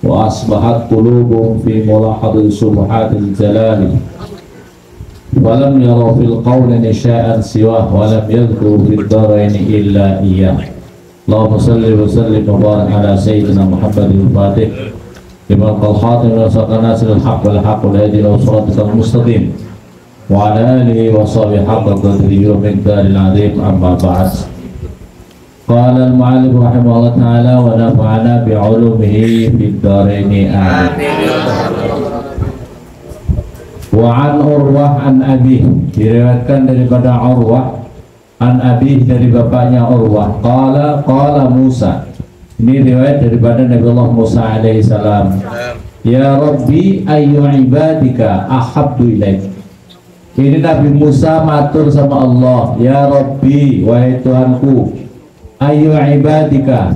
وأصبحت قلوبهم في ملاحظة سبحات الجلال ولم يروا في القول نشاء سواه ولم يذكروا في الدارين إلا إياه. اللهم صل وسلم وبارك على سيدنا محمد الفاتح لما قال خاتم وساق ناصر الحق والحق والهادي إلى صراطك المستقيم وعلى آله وصحبه حق قدره ومقدار العظيم. أما بعد. قال المعلم رحمه الله تعالى ونفعنا بعلومه في الدارين آمين. Wa an Urwah an Abi, diriwayatkan daripada Urwah an Abi, dari bapaknya Urwah, qala Musa, ini riwayat daripada Nabiullah Musa alaihi salam, ya Rabbi ayyu ibadika ahabbu ilaik. Ini Nabi Musa matur sama Allah, ya Rabbi, wahai Tuhanku, ayyu ibadika,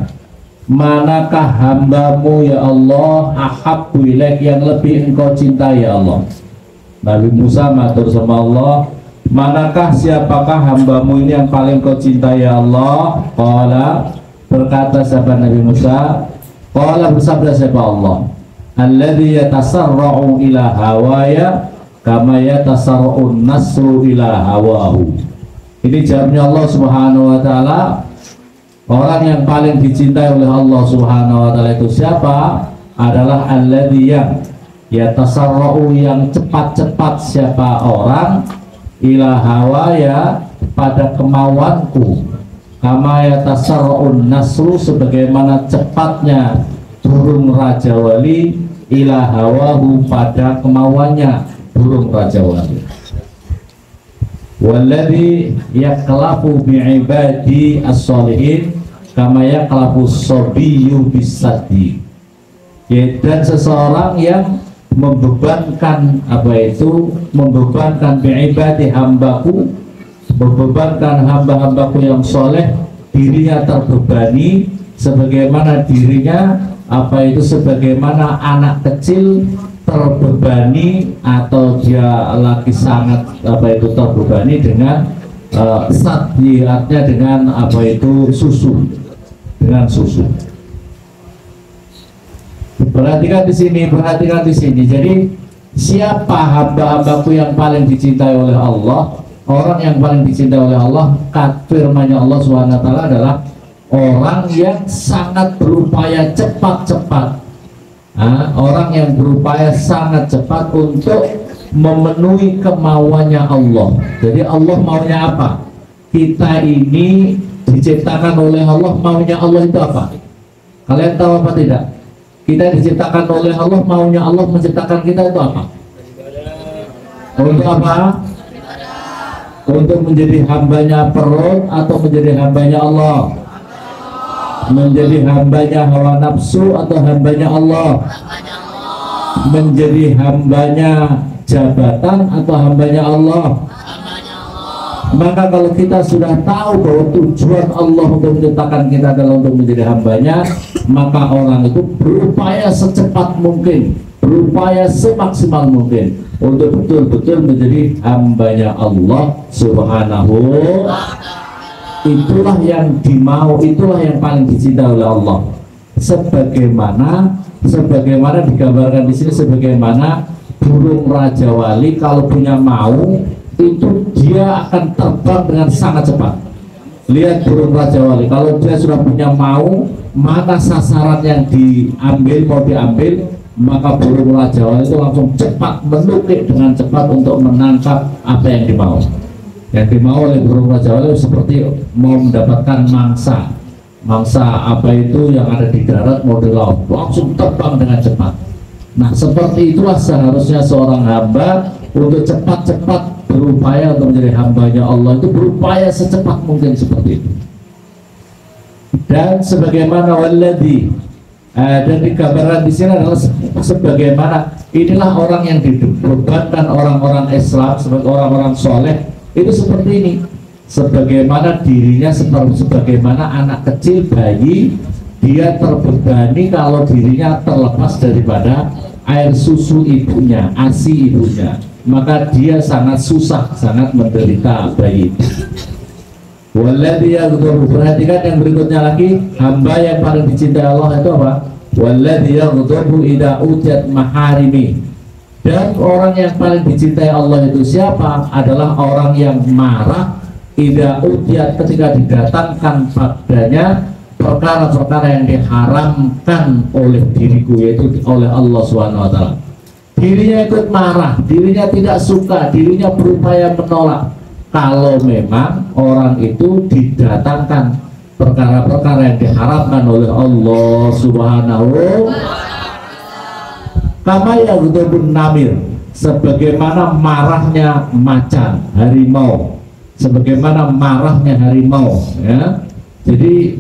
manakah hambamu ya Allah, ahabbu ilaik, yang lebih engkau cintai ya Allah. Nabi Musa matur sama Allah, manakah siapakah hambamu ini yang paling kau cintai ya Allah? Qala, berkata sahabat Nabi Musa, qala, bersabda siapa Allah, alladzi yatasarra'u ila hawaya kama yatasarra'u nasru ila hawahu. Ini jawabnya Allah Subhanahu wa taala. Orang yang paling dicintai oleh Allah Subhanahu wa taala itu siapa? Adalah alladzi ya tasarra'u, yang cepat-cepat siapa orang, ila hawaya, pada kemauanku, kama ya tasarra'un nasru, sebagaimana cepatnya burung raja wali, ila hawahu, pada kemauannya burung raja wali. Walladzi yaklafu bi'ibadi as-solihin kama yaklafu sobiyyu bis-saddi. Dan seseorang yang membebankan membebankan bi'ibadi, hambaku, membebankan hamba-hambaku yang soleh, dirinya terbebani sebagaimana dirinya sebagaimana anak kecil terbebani, atau dia lagi sangat terbebani dengan saddi, artinya dengan susu, dengan susu. Perhatikan di sini. Jadi siapa hamba-hambaku yang paling dicintai oleh Allah? Orang yang paling dicintai oleh Allah, firman-Nya Allah SWT adalah orang yang sangat berupaya cepat-cepat. Orang yang berupaya sangat cepat untuk memenuhi kemauannya Allah. Jadi Allah maunya apa? Kita ini diciptakan oleh Allah, maunya Allah itu apa? Kalian tahu apa tidak? Kita diciptakan oleh Allah, maunya Allah menciptakan kita itu apa? Untuk apa? Untuk menjadi hambanya perut atau menjadi hambanya Allah? Menjadi hambanya hawa nafsu atau hambanya Allah? Menjadi hambanya jabatan atau hambanya Allah? Maka kalau kita sudah tahu bahwa tujuan Allah untuk menciptakan kita adalah untuk menjadi hambanya, maka orang itu berupaya secepat mungkin, berupaya semaksimal mungkin untuk betul-betul menjadi hambanya Allah Subhanahu. Itulah yang dimau, itulah yang paling dicintai oleh Allah. Sebagaimana digambarkan di sini, sebagaimana burung raja wali kalau punya mau, itu dia akan terbang dengan sangat cepat. Lihat burung raja wali, kalau dia sudah punya mau, maka sasaran yang mau diambil, maka burung raja wali itu langsung cepat menukik dengan cepat untuk menangkap apa yang dimau. Yang dimau oleh burung raja wali seperti mau mendapatkan mangsa yang ada di darat mau di laut, langsung terbang dengan cepat. Nah, seperti itulah seharusnya seorang hamba untuk cepat-cepat berupaya untuk menjadi hambanya Allah, itu berupaya secepat mungkin seperti itu. Dan sebagaimana walladzi, dan dikabarkan di sini adalah sebagaimana inilah orang yang dibebankan orang-orang Islam sebagai orang-orang soleh itu seperti ini. Sebagaimana dirinya sebagaimana anak kecil, bayi, dia terbebani kalau dirinya terlepas daripada air susu ibunya, ASI ibunya, maka dia sangat susah, sangat menderita bayi. Walladzi yaghfuru, perhatikan yang berikutnya lagi, hamba yang paling dicintai Allah itu apa? Walladzi yaghdabu idza utiyat maharimi. Dan orang yang paling dicintai Allah itu siapa? Adalah orang yang marah idza utiyat, ketika didatangkan padanya perkara-perkara yang diharamkan oleh diriku, yaitu oleh Allah SWT. Dirinya ikut marah, dirinya tidak suka, dirinya berupaya menolak. Kalau memang orang itu didatangkan perkara-perkara yang diharamkan oleh Allah Subhanahu. Kama yaghdabun namir, sebagaimana marahnya macan, harimau, sebagaimana marahnya harimau, ya. Jadi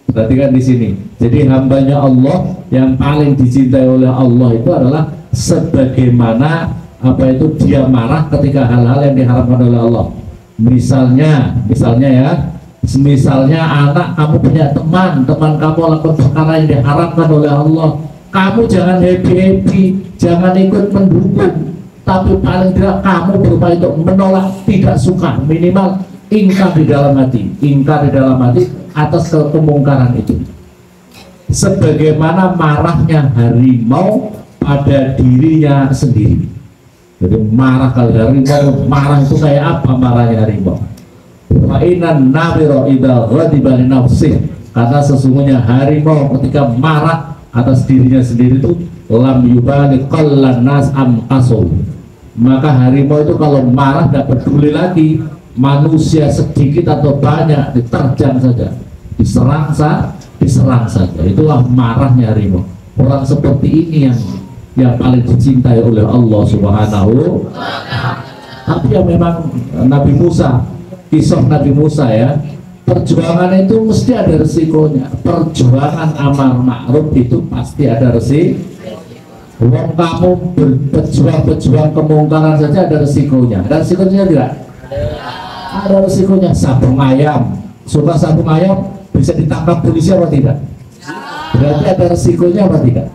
perhatikan di sini. Jadi hambanya Allah yang paling dicintai oleh Allah itu adalah sebagaimana apa itu dia marah ketika hal-hal yang diharapkan oleh Allah. Misalnya ya, misalnya anak kamu punya teman kamu lakukan perkara yang diharapkan oleh Allah, kamu jangan happy, jangan ikut mendukung, tapi paling tidak kamu berupaya untuk menolak, tidak suka, minimal ingkar di dalam hati atas kemungkaran itu. Sebagaimana marahnya harimau pada dirinya sendiri. Jadi marah, kalau harimau marah itu kayak apa marahnya harimau? Wa innan nabira idza ghadiba li nafsihi, karena sesungguhnya harimau ketika marah atas dirinya sendiri itu lam yubali qallan nas am qasul. Maka harimau itu kalau marah tidak peduli lagi manusia sedikit atau banyak, diterjang saja, diserang saja. Itulah marahnya harimau. Orang seperti ini yang paling dicintai oleh Allah Subhanahu. Tapi ya memang Nabi Musa, kisah Nabi Musa ya, perjuangan itu mesti ada resikonya. Perjuangan amar ma'ruf itu pasti ada resiko. Wong kamu berjuang kemungkaran saja ada resikonya. Ada resikonya tidak? Ada resikonya. Sabung ayam, suka sabung ayam bisa ditangkap polisi apa tidak? Berarti ada resikonya apa tidak?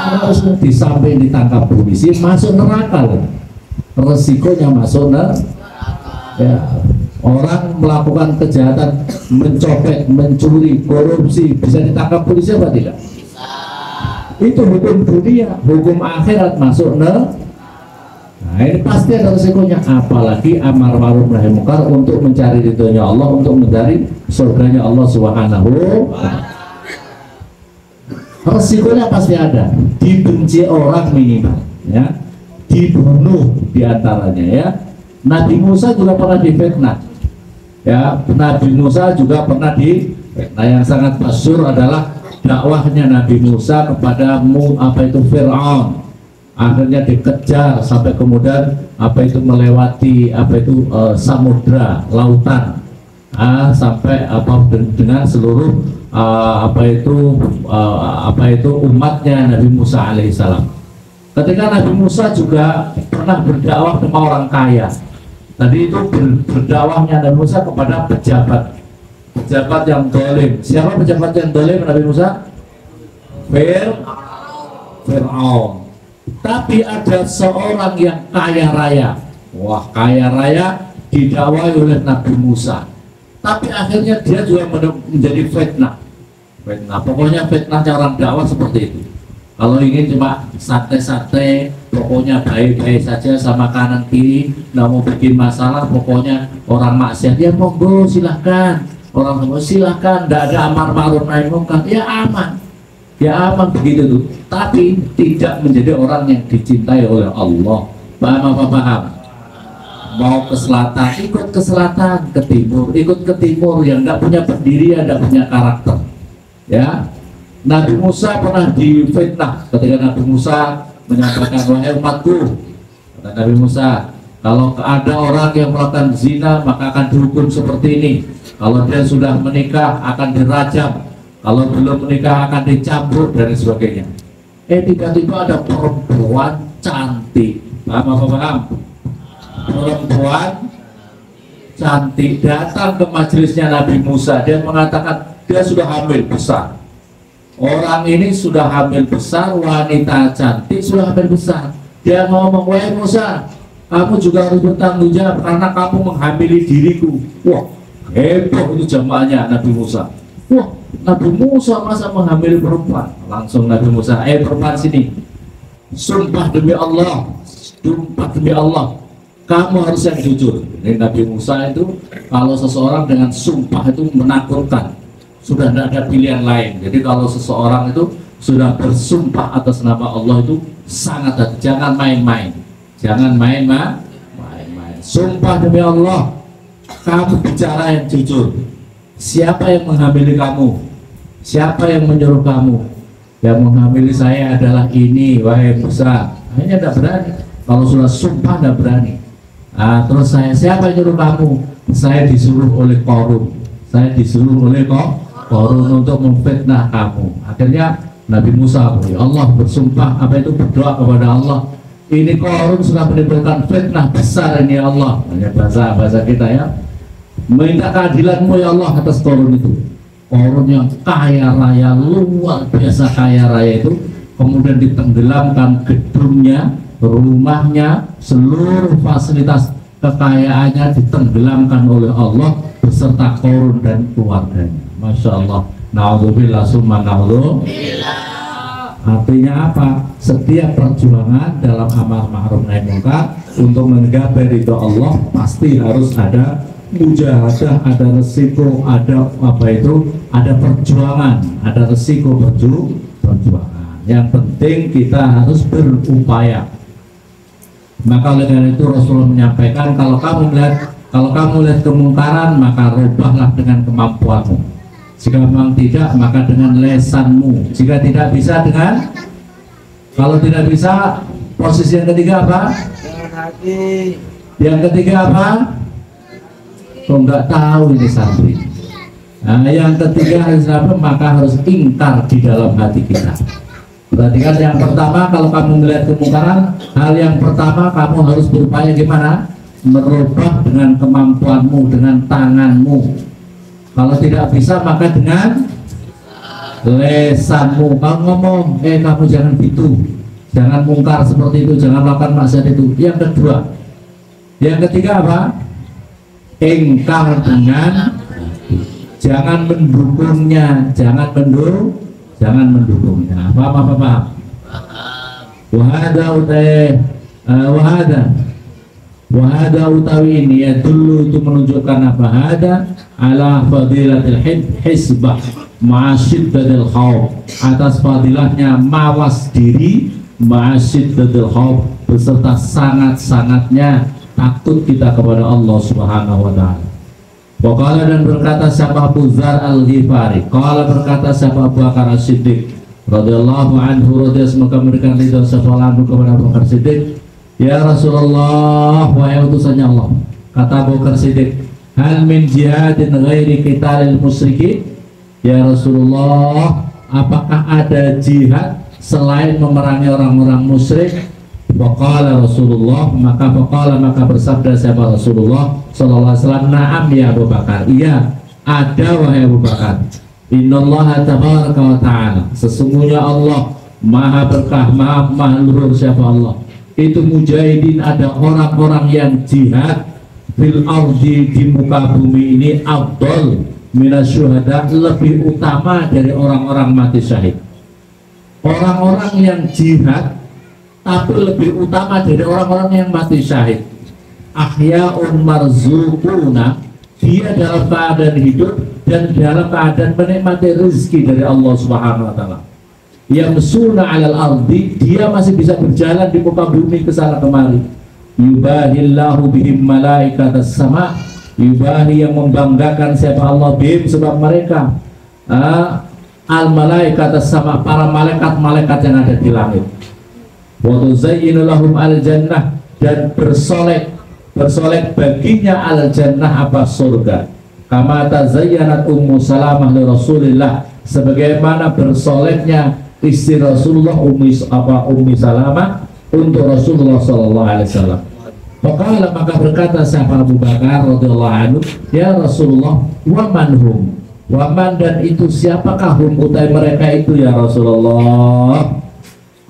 Harus di samping ditangkap polisi masuk neraka loh. Resikonya masuk neraka. Ya, orang melakukan kejahatan, mencopet, mencuri, korupsi bisa ditangkap polisi apa tidak? Itu hukum dunia, hukum akhirat masuk neraka. Nah ini pasti ada resikonya, apalagi amar ma'ruf nahi munkar untuk mencari ridhonya Allah, untuk mencari surganya Allah Subhanahu. Resikonya pasti ada, dibenci orang minimal, ya, dibunuh diantaranya, ya. Nabi Musa juga pernah difitnah, ya. Nabi Musa juga pernah difitnah. Yang sangat masyhur adalah dakwahnya Nabi Musa kepada Fir'aun. Akhirnya dikejar sampai kemudian melewati samudra, lautan, sampai dengan seluruh umatnya Nabi Musa alaihissalam. Ketika Nabi Musa juga pernah berdakwah ke orang kaya. Tadi itu berdakwahnya Nabi Musa kepada pejabat yang dolim. Siapa pejabat yang dolim Nabi Musa? Fir'aun. Tapi ada seorang yang kaya raya. Wah, kaya raya didakwahi oleh Nabi Musa. Tapi akhirnya dia juga menjadi fitnah. Pokoknya fitnahnya orang dakwah seperti itu. Kalau ingin cuma santai-santai, pokoknya baik-baik saja sama kanan kiri, nggak mau bikin masalah, pokoknya orang maksiat ya monggo silahkan, orang semua silahkan, tidak ada amar ma'ruf nahi munkar, ya aman begitu tuh. Tapi tidak menjadi orang yang dicintai oleh Allah. Paham apa paham? Mau ke selatan, ikut ke selatan, ke timur, ikut ke timur, yang tidak punya pendirian, tidak punya karakter, ya. Nabi Musa pernah difitnah ketika Nabi Musa menyampaikan, wahai umatku, kata Nabi Musa, kalau ada orang yang melakukan zina maka akan dihukum seperti ini. Kalau dia sudah menikah akan dirajam, kalau belum menikah akan dicambuk dan sebagainya. Tiba-tiba ada perempuan cantik, paham? Perempuan cantik datang ke majelisnya Nabi Musa. Dia mengatakan dia sudah hamil besar. Orang ini sudah hamil besar, wanita cantik sudah hamil besar. Dia ngomong, wahai Musa, kamu juga harus bertanggung jawab karena kamu menghamili diriku. Wah, heboh itu jamaahnya Nabi Musa. Wah, Nabi Musa masa menghamili perempuan? Langsung Nabi Musa, perempuan sini, sumpah demi Allah, kamu harus yang jujur. Ini Nabi Musa itu kalau seseorang dengan sumpah itu menakutkan, sudah tidak ada pilihan lain. Jadi kalau seseorang itu sudah bersumpah atas nama Allah itu sangat hati, jangan main-main, jangan main-main. Sumpah demi Allah, kamu bicara yang jujur. Siapa yang menghamili kamu? Siapa yang menyuruh kamu? Yang menghamili saya adalah ini, wahai Musa. Hanya tidak berani. Kalau sudah sumpah tidak berani. Terus siapa yang nyuruh kamu? Saya disuruh oleh Qarun. Saya disuruh oleh Qarun untuk memfitnah kamu. Akhirnya Nabi Musa, ya Allah, bersumpah, berdoa kepada Allah. Ini Qarun sudah menimbulkan fitnah besar ini ya Allah. Hanya bahasa kita ya. Minta keadilanmu ya Allah atas Qarun itu. Qarun yang kaya raya, luar biasa kaya raya itu, kemudian ditenggelamkan gedungnya, rumahnya, seluruh fasilitas kekayaannya ditenggelamkan oleh Allah beserta Qarun dan keluarganya. Masya Allah. Na'udzubillah summa na'udzubillah. Artinya apa? Setiap perjuangan dalam amar ma'ruf nahi munkar untuk menggapai ridho Allah pasti harus ada mujahadah, ada resiko, ada ada perjuangan, ada resiko perjuangan. Yang penting kita harus berupaya. Maka oleh karena itu Rasulullah menyampaikan, kalau kamu melihat kemungkaran, maka rubahlah dengan kemampuanmu. Jika memang tidak, maka dengan lesanmu. Jika tidak bisa kalau tidak bisa, posisi yang ketiga apa? Dengan hati. Yang ketiga apa? Kok nggak tahu ini santri. Nah, yang ketiga harus apa? Maka harus ingkar di dalam hati kita. Berarti kan yang pertama, kalau kamu melihat kemungkaran, hal yang pertama kamu harus berupaya gimana? Merubah dengan kemampuanmu, dengan tanganmu. Kalau tidak bisa, maka dengan lesanmu. Kamu ngomong, kamu jangan gitu, jangan mungkar seperti itu, jangan melakukan maksiat itu. Yang kedua, yang ketiga apa? Ingkar dengan, jangan mendukungnya, jangan mendukungnya. Paham? Wahada utawi ini ya dulu, itu menunjukkan apa? Hada ala fadilatil hisbah ma'asyiddatil khawf, atas fadilahnya mawas diri, ma'asyiddatil khawf, beserta sangat-sangatnya takut kita kepada Allah Subhanahu wa ta'ala. Waqala, dan berkata siapa Abu Dzar Al-Ghifari, qala berkata siapa Abu Bakar As-Siddiq radhiyallahu anhu, radhiyallahu, semoga memberikan ridha sallallahu kepada Abu Bakar Siddiq, ya Rasulullah, wahai utusannya Allah. Kata Abu Bakar Siddiq, hal min jihadin ghairi qitalil musyrikin? Ya Rasulullah, apakah ada jihad selain memerangi orang-orang musyrik? Faqala Rasulullah, maka bersabda siapa Rasulullah sallallahu alaihi wasallam, na'am ya Abu Bakar, iya ada wahai Abu Bakar. Innallaha tabaraka wa ta'ala, sesungguhnya Allah maha berkah, maha luhur. Siapa Allah? Itu mujahidin, ada orang-orang yang jihad fil ardi, di muka bumi ini, afdal minasyuhada, lebih utama dari orang-orang mati syahid. Orang-orang yang jihad tapi lebih utama dari orang-orang yang mati syahid. Ahya'un marzuquna, dia dalam keadaan hidup dan dalam keadaan menikmati rezeki dari Allah Subhanahu wa ta'ala. Yamsuna 'alal ardi, dia masih bisa berjalan di muka bumi ke sana kemari. Yubahillahu bihim malaikatas sama, yubahi, yang membanggakan siapa Allah, bihim sebab mereka, al malaikatas sama, para malaikat-malaikat yang ada di langit. Wa tuzayyinu lahum al jannah, dan bersolek baginya al jannah, apa? Surga. Kama tazayyanat Ummu Salamah li Rasulillah, sebagaimana bersoleknya istri Rasulullah Ummi Salamah untuk Rasulullah sallallahu alaihi wasallam. Faqala, maka berkata siapa Abu Bakar radhiyallahu anhu, ya Rasulullah, wa manhum, waman, dan itu siapakah hum, utai mereka itu ya Rasulullah?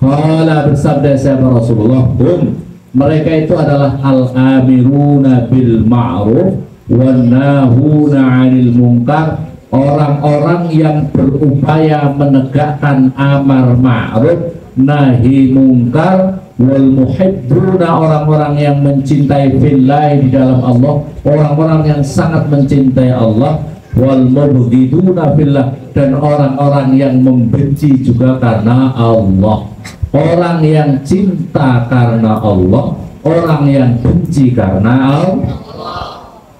Qala, bersabda siapa Rasulullah, hum, mereka itu adalah al-amiruna bil ma'ruf wan nahuna 'anil munkar orang-orang yang berupaya menegakkan amar ma'ruf nahi mungkar, wal muhibbuna, orang-orang yang mencintai fillahi, di dalam Allah, orang-orang yang sangat mencintai Allah, wal mubghiduna fillah, dan orang-orang yang membenci juga karena Allah. Orang yang cinta karena Allah, orang yang benci karena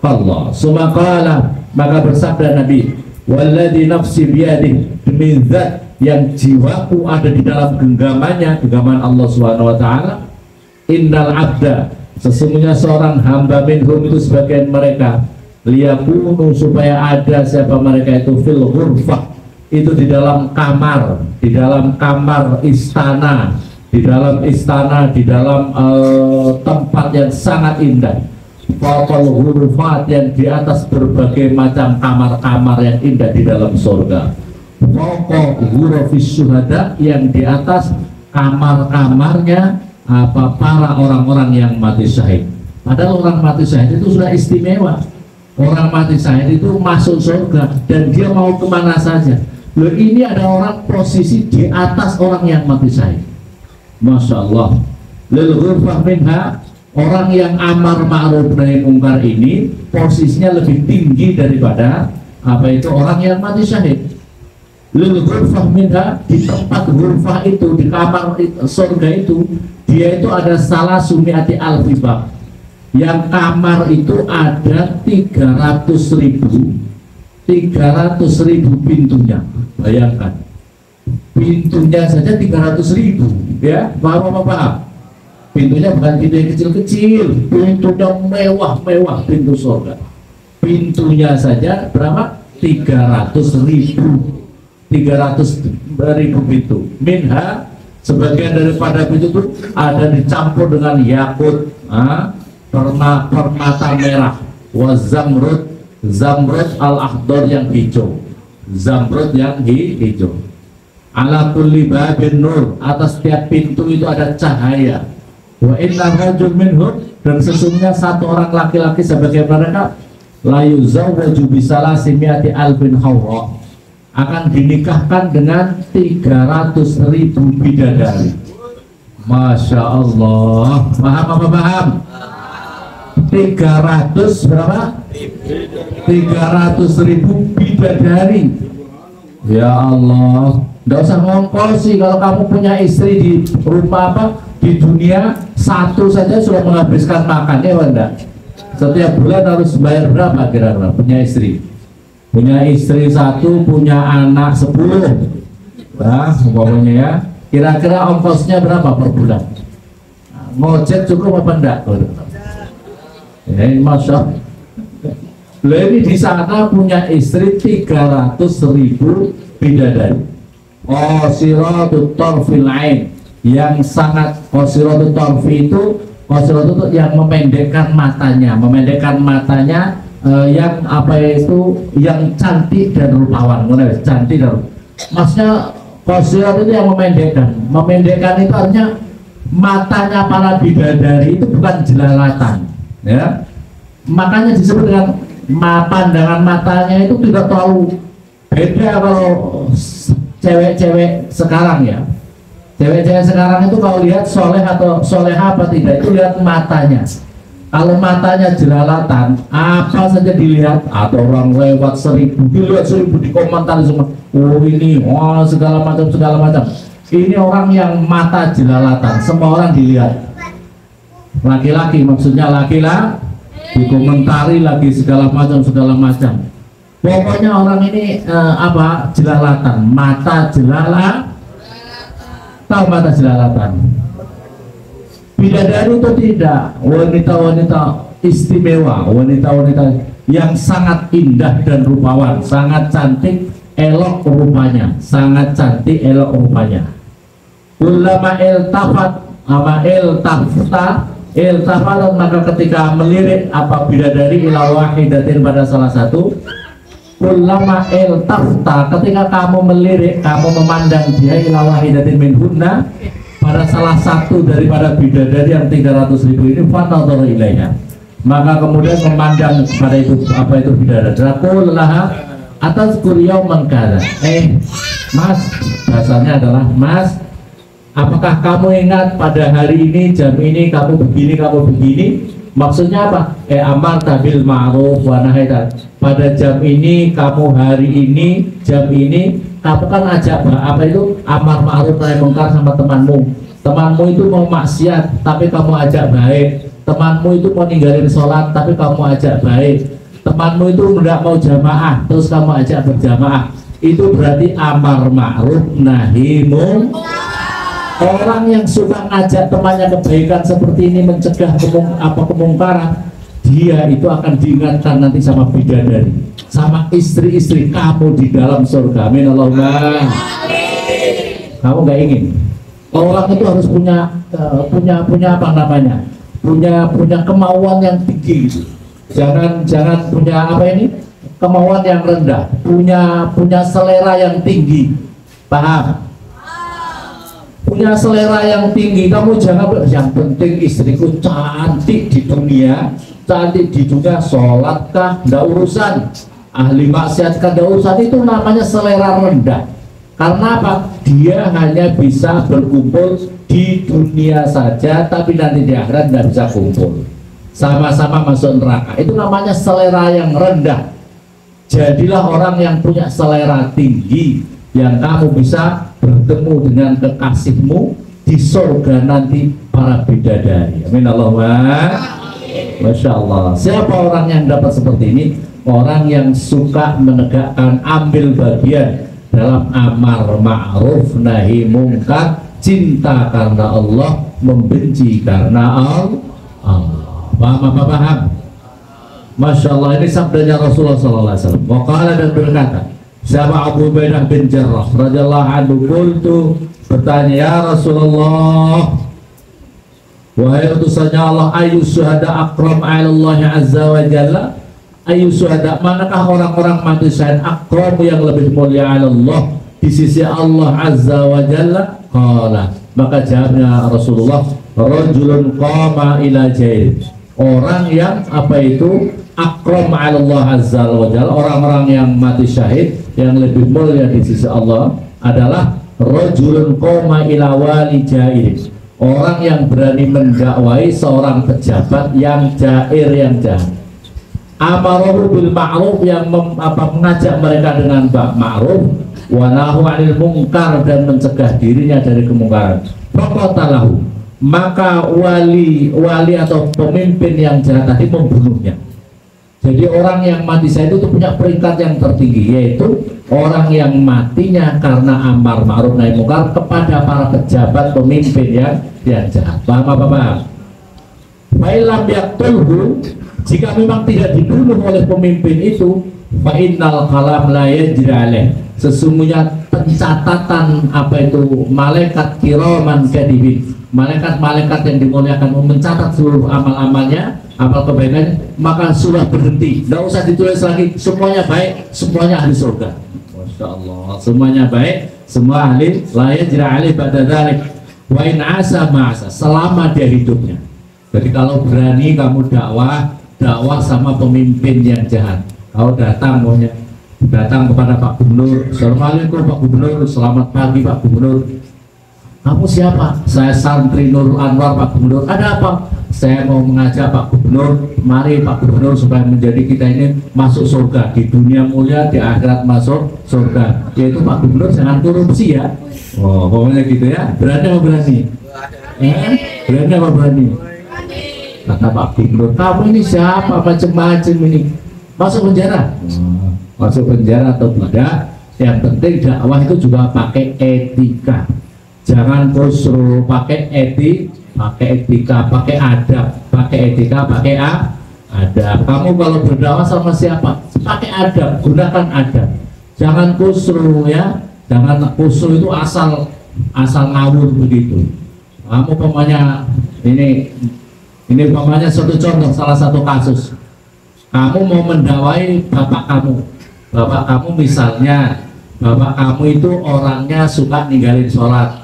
Allah. Sumakala, maka bersabda Nabi, walladzi nafsi biyadihi, demi zat yang jiwaku ada di dalam genggamannya, genggaman Allah Subhanahu wa taala, innal abda, sesungguhnya seorang hamba minhum, itu sebagian mereka, liyakunu, supaya ada siapa mereka itu, fil ghurfah, itu di dalam kamar, di dalam kamar istana, di dalam istana, di dalam tempat yang sangat indah, faqal ghurfat, yang di atas berbagai macam kamar-kamar yang indah di dalam surga, faqal ghurafis syuhada, yang di atas kamar-kamarnya para orang-orang yang mati syahid. Padahal orang mati syahid itu sudah istimewa. Orang mati syahid itu masuk surga dan dia mau kemana saja. Loh, ini ada orang posisi di atas orang yang mati syahid. Masya Allah. Lil ghurfah minha, orang yang amar ma'ruf nahi mungkar ini posisinya lebih tinggi daripada apa itu orang yang mati syahid. Lil ghurfah minha, di tempat ghurfah itu, di kamar surga itu, dia itu ada salah sumiati alfibab, yang kamar itu ada 300.000 pintunya. Bayangkan, pintunya saja 300.000, ya, paham? Pintunya bukan pintu yang kecil-kecil, pintunya mewah-mewah, pintu surga. Pintunya saja berapa? 300.000 pintu. Minha, sebagian daripada pintu itu ada dicampur dengan yakut, permata merah, wa zamrud al-akhdar, yang hijau, zamrud yang hijau. Ala kulli babin nur, atas setiap pintu itu ada cahaya. Wa inna rajul minhum, dan sesungguhnya satu orang laki-laki sebagai mereka, la yuzawwaju bisalasimiati alfin hawra, akan dinikahkan dengan 300.000 bidadari. Masya Allah. Paham apa paham? 300 berapa? 300.000 bidadari. Ya Allah, nggak usah ngongkosi. Kalau kamu punya istri di rumah apa, di dunia, satu saja sudah menghabiskan makannya, enggak? Setiap bulan harus bayar berapa kira-kira punya istri? Punya istri satu, punya anak 10, nah umpamanya ya, kira-kira ongkosnya berapa per bulan? Ngojek cukup apa enggak? Masya Allah. Ini di sana punya istri 300.000 bidadari. Qasiratut tarfil ain, yang sangat qasiratut tarfi itu, qasiratut itu yang memendekkan matanya, yang apa itu, yang cantik dan rupawan, cantik dan maksudnya qasirat itu yang memendekkan itu artinya matanya para bidadari itu bukan jelalatan, ya, makanya disebut dengan pandangan matanya itu tidak terlalu beda. Kalau cewek-cewek sekarang ya, cewek-cewek sekarang itu kalau lihat soleh atau soleha apa tidak, itu lihat matanya. Kalau matanya jelalatan, apa saja dilihat, atau orang lewat 1.000, dilihat 1.000, dikomentar semua, oh ini, wah segala macam. Ini orang yang mata jelalatan, semua orang dilihat. Laki-laki, maksudnya laki-laki, dikomentari lagi segala macam. Pokoknya orang ini jelalatan, mata jelalatan. Tahu mata jelalatan? Bidadari itu tidak, wanita-wanita istimewa, wanita-wanita yang sangat indah dan rupawan, sangat cantik, elok rupanya, Ulama iltafat, maka ketika melirik apa bidadari ila wahidatin, pada salah satu, ulama iltafta, ketika kamu melirik, kamu memandang dia ila wahidatin minhunna, pada salah satu daripada bidadari yang 300.000 ini, fanadhara ilaiha, maka kemudian memandang pada itu, apa itu bidadari, atas kuryau mengkada. Mas, bahasanya adalah mas, apakah kamu ingat pada hari ini jam ini kamu begini? Maksudnya apa? Amar tabil ma'ruf wa nahaita. Pada jam ini kamu hari ini jam ini kamu kan ajak apa itu amar ma'ruf nahi mungkar sama temanmu. Temanmu itu mau maksiat tapi kamu ajak baik. Temanmu itu mau ninggalin sholat tapi kamu ajak baik. Temanmu itu tidak mau jamaah terus kamu ajak berjamaah. Itu berarti amar ma'ruf nahi mungkar. Orang yang suka ngajak temannya kebaikan seperti ini, mencegah kemungkaran, dia itu akan diingatkan nanti sama bidadari, sama istri-istri kamu di dalam surga. Amin Allahumma. Kamu nggak ingin? Orang itu harus punya apa namanya? Punya kemauan yang tinggi. Jangan punya apa ini? Kemauan yang rendah. Punya selera yang tinggi. Paham? Punya selera yang tinggi. Kamu jangan yang penting istriku cantik di dunia, sholat kah nggak urusan, ahli maksiat kah nggak urusan. Itu namanya selera rendah. Karena apa? Dia hanya bisa berkumpul di dunia saja, tapi nanti di akhirat nggak bisa kumpul, sama-sama masuk neraka. Itu namanya selera yang rendah. Jadilah orang yang punya selera tinggi, yang kamu bisa bertemu dengan kekasihmu di surga nanti para bidadari. Amin Allahumma. Masya Allah. Siapa orang yang dapat seperti ini? Orang yang suka menegakkan, ambil bagian dalam amar ma'ruf nahi mungkar, cinta karena Allah, membenci karena Allah. Paham apa paham? Masya Allah, ini sabdanya Rasulullah SAW. Waqala dan berkata, siapa Abu Ubaidah bin Jarrah radhiyallahu anhu, qultu, bertanya, ya Rasulullah, wahai utusannya Allah, ayu syuhada akram ala azza wa jalla, ayu syuhada, manakah orang-orang mati syahid akram yang lebih mulia ala Allah di sisi Allah azza wa jalla? Qala, maka jawabnya Rasulullah, rajulun qama ila jair, orang yang apa itu akram ala Allah azza wa jalla, orang-orang yang mati syahid yang lebih mulia di sisi Allah adalah rajulun qama ila wali jair, orang yang berani mendakwai seorang pejabat yang jair, yang jahat. Amaruhu bil ma'ruf, yang mengajak mereka dengan ma'ruf, wa nahu 'anil munkar, dan mencegah dirinya dari kemungkaran. Faqatalahu, maka wali atau pemimpin yang jahat tadi membunuhnya. Jadi orang yang mati syahid itu punya peringkat yang tertinggi, yaitu orang yang matinya karena amar ma'ruf nahi mungkar kepada para pejabat pemimpin yang jahat. Paham apa paham? Fa'ilam yaqtulhu, jika memang tidak dibunuh oleh pemimpin itu, fa'innal qalam la yajri alaih, sesungguhnya pencatatan apa itu malaikat kiraman katibin, malaikat-malaikat yang dimuliakan mencatat seluruh amal-amalnya, amal kebaikan, maka sudah berhenti, tidak usah ditulis lagi, semuanya baik, semuanya ahli surga. Masya Allah, semuanya baik, semua ahli, la yajri alaih ba'da dzalik, wa in asa ma'asa, selama dia hidupnya. Jadi kalau berani kamu dakwah sama pemimpin yang jahat, kau datang kepada Pak Gubernur, assalamualaikum Pak Gubernur, selamat pagi Pak Gubernur. Kamu siapa? Saya santri Nurul Anwar Pak Gubernur. Ada apa? Saya mau mengajak Pak Gubernur, mari Pak Gubernur, supaya menjadi kita ini masuk surga, di dunia mulia, di akhirat masuk surga. Yaitu Pak Gubernur jangan korupsi ya. Oh, pokoknya gitu ya. Berani apa berani? Berani apa berani? Kata Pak Gubernur, kamu ini siapa, macam-macam ini, masuk penjara? Masuk penjara atau tidak, yang penting dakwah itu juga pakai etika. Jangan kusru, pakai etika, pakai adab, pakai etika, pakai adab. Kamu kalau berdakwah sama siapa, pakai adab, gunakan adab. Jangan kusru ya, jangan kusru itu asal ngawur begitu. Kamu pokoknya ini umpamanya satu contoh, salah satu kasus. Kamu mau mendakwai bapak kamu misalnya, bapak kamu itu orangnya suka ninggalin sholat.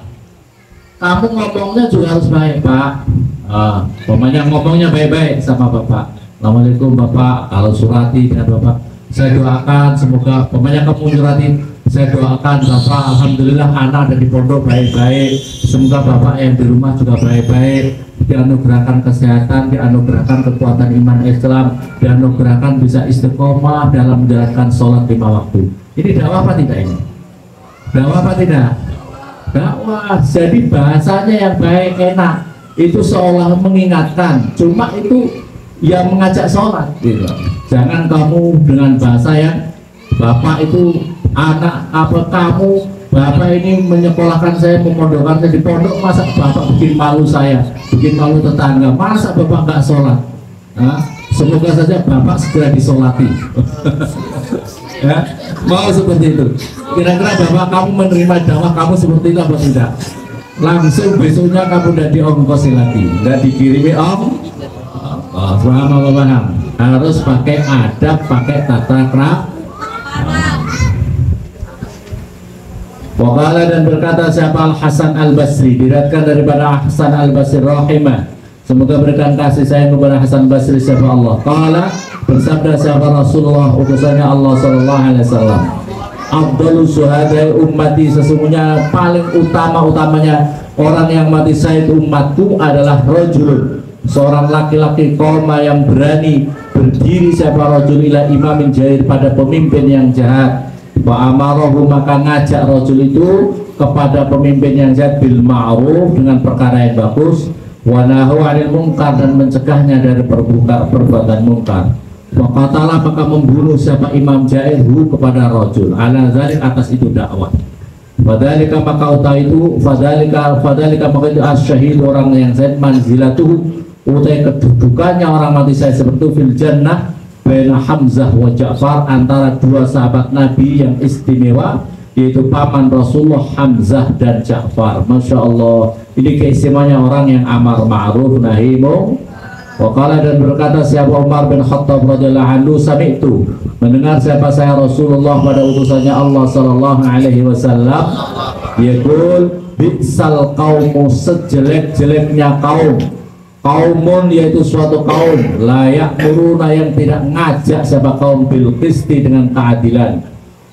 Kamu ngomongnya juga harus baik, Pak. Umpamanya ngomongnya baik-baik sama bapak. Assalamualaikum bapak, kalau surati dengan bapak, Saya doakan semoga pokoknya kamu nyuratin, saya doakan Bapak alhamdulillah anak ada di pondok baik-baik, semoga Bapak yang di rumah juga baik-baik, dianugerahkan kesehatan, dianugerahkan kekuatan iman Islam, dianugerahkan bisa istiqomah dalam menjalankan sholat 5 waktu. Ini dakwah apa tidak ini? Dakwah apa tidak? Dakwah. Jadi bahasanya yang baik, enak, itu seolah mengingatkan, cuma itu yang mengajak sholat gitu. Jangan kamu dengan bahasa yang Bapak itu anak apa kamu, Bapak ini menyekolahkan saya, memondokkan saya di pondok, masa Bapak bikin malu saya, bikin malu tetangga, masa Bapak nggak sholat? Nah, semoga saja Bapak segera disolati. Ya, mau seperti itu. Kira-kira Bapak kamu menerima dakwah kamu seperti itu apa tidak? Langsung besoknya kamu udah diongkosi lagi, udah dikirimi paham. Harus pakai adab, pakai tata krama. Waqala dan berkata siapa Al-Hasan Al-Basri, diriwayatkan daripada Hasan Al-Basri rahimah, semoga berikan kasih sayang kepada Hasan Basri siapa Allah. Qala bersabda siapa Rasulullah utusannya Allah sallallahu alaihi wasallam, afdalu syuhadai ummati, sesungguhnya paling utama-utamanya orang yang mati syahid umatku adalah rajulun, seorang laki-laki koma yang berani berdiri siapa rajul ila imamin jahir, pada pemimpin yang jahat, wa amarahu maka ngajak rajul itu kepada pemimpin yang jahat bil ma'ruf, dengan perkara yang bagus, wa nahu 'anil munkar, dan mencegahnya dari perbuatan munkar, wa qatala maka membunuh siapa imam jahir hu kepada rajul, ala zalik atas itu dakwah. Fadhalika maka utai itu fadhalika maka itu asyahid, orang yang zaid manzilatuhu utai kedudukannya orang mati saya seperti itu fil jannah baina Hamzah wa Ja'far, antara dua sahabat Nabi yang istimewa, yaitu paman Rasulullah Hamzah dan Ja'far. Masya Allah, ini keistimewaannya orang yang amar ma'ruf nahi munkar. Waqala dan berkata siapa Umar bin Khattab radhiyallahu anhu, sami'tu mendengar siapa saya Rasulullah pada utusannya Allah sallallahu alaihi wasallam, yaqul bi'sal qaumu, sejelek-jeleknya kaum, kaumun yaitu suatu kaum, layak muruna yang tidak ngajak siapa kaum bil qisti dengan keadilan,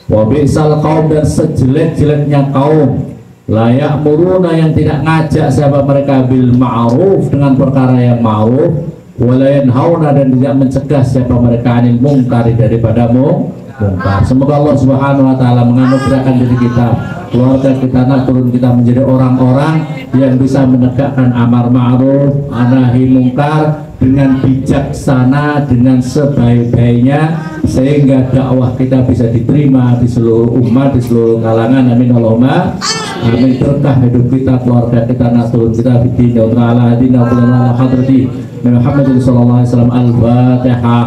wa bi'sal kaum dan sejelek-jeleknya kaum, layak muruna yang tidak ngajak siapa mereka bil ma'ruf dengan perkara yang ma'ruf, walayan hauna dan tidak mencegah siapa mereka anil mungkar daripada mungkar. Semoga Allah Subhanahu wa taala menganugerahkan diri kita, keluarga kita, anak turun kita menjadi orang-orang yang bisa menegakkan amar ma'ruf nahi mungkar dengan bijaksana, dengan sebaik-baiknya, sehingga dakwah kita bisa diterima di seluruh umat, di seluruh kalangan. Amin Allahumma amin. Berkah hidup kita, keluarga kita, anak turun kita, bidina wa ta'ala hadina wa hadrati Muhammadin sallallahu alaihi wasallam. Al-Fatihah.